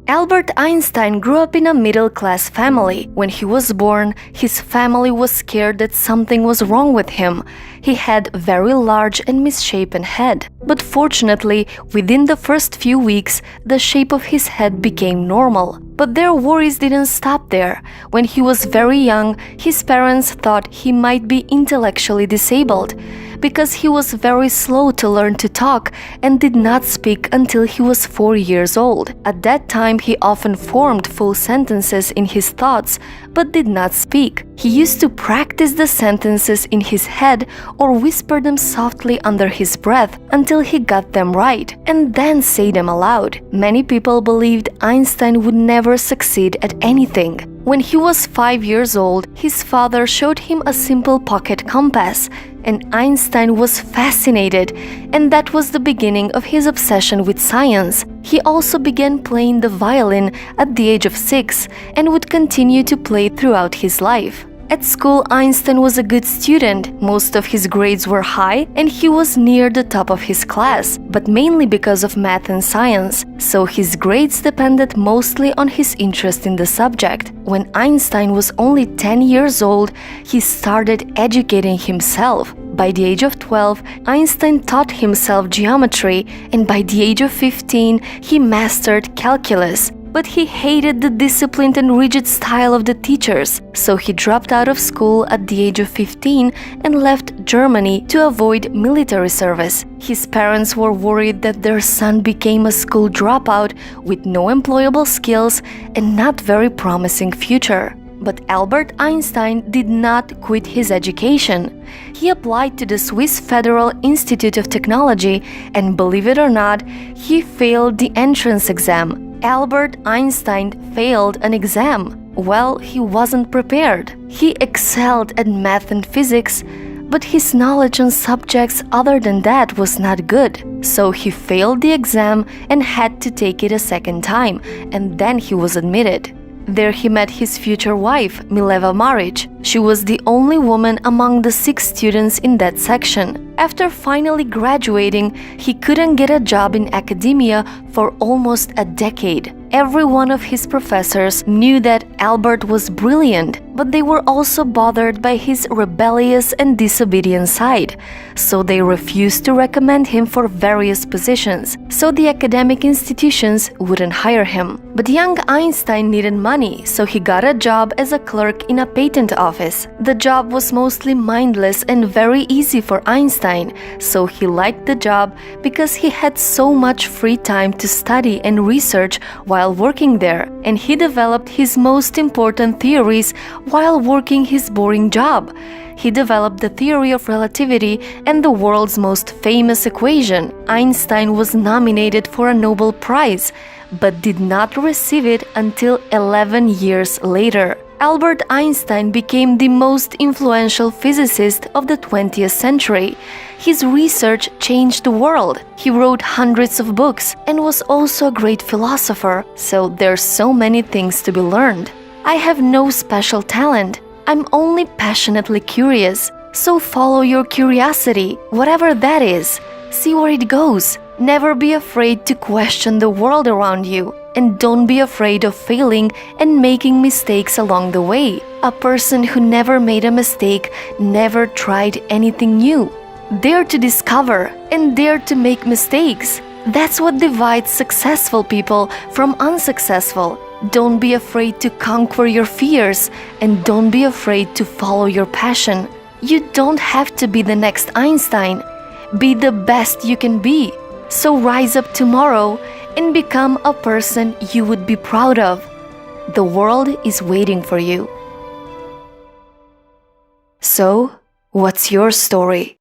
Albert Einstein grew up in a middle-class family. When he was born, his family was scared that something was wrong with him. He had a very large and misshapen head. But fortunately, within the first few weeks, the shape of his head became normal. But their worries didn't stop there. When he was very young, his parents thought he might be intellectually disabled, because he was very slow to learn to talk and did not speak until he was 4 years old. At that time, he often formed full sentences in his thoughts, but did not speak. He used to practice the sentences in his head or whisper them softly under his breath until he got them right, and then say them aloud. Many people believed Einstein would never succeed at anything. When he was 5 years old, his father showed him a simple pocket compass, and Einstein was fascinated, and that was the beginning of his obsession with science. He also began playing the violin at the age of 6 and would continue to play throughout his life. At school, Einstein was a good student. Most of his grades were high and he was near the top of his class, but mainly because of math and science, so his grades depended mostly on his interest in the subject. When Einstein was only 10 years old, he started educating himself. By the age of 12, Einstein taught himself geometry, and by the age of 15, he mastered calculus. But he hated the disciplined and rigid style of the teachers, so he dropped out of school at the age of 15 and left Germany to avoid military service. His parents were worried that their son became a school dropout with no employable skills and not very promising future. But Albert Einstein did not quit his education. He applied to the Swiss Federal Institute of Technology, and believe it or not, he failed the entrance exam. Albert Einstein failed an exam. Well, he wasn't prepared. He excelled at math and physics, but his knowledge on subjects other than that was not good. So he failed the exam and had to take it a second time, and then he was admitted. There he met his future wife, Mileva Maric. She was the only woman among the 6 students in that section. After finally graduating, he couldn't get a job in academia for almost a decade. Every one of his professors knew that Albert was brilliant, but they were also bothered by his rebellious and disobedient side, so they refused to recommend him for various positions, so the academic institutions wouldn't hire him. But young Einstein needed money, so he got a job as a clerk in a patent office. The job was mostly mindless and very easy for Einstein, so he liked the job because he had so much free time to study and research while working there, and he developed his most important theories while working his boring job. He developed the theory of relativity and the world's most famous equation. Einstein was nominated for a Nobel Prize, but did not receive it until 11 years later. Albert Einstein became the most influential physicist of the 20th century. His research changed the world. He wrote hundreds of books and was also a great philosopher, so there's so many things to be learned. I have no special talent. I'm only passionately curious. So follow your curiosity, whatever that is. See where it goes. Never be afraid to question the world around you. And don't be afraid of failing and making mistakes along the way. A person who never made a mistake never tried anything new. Dare to discover and dare to make mistakes. That's what divides successful people from unsuccessful. Don't be afraid to conquer your fears, and don't be afraid to follow your passion. You don't have to be the next Einstein. Be the best you can be. So rise up tomorrow and become a person you would be proud of. The world is waiting for you. So, what's your story?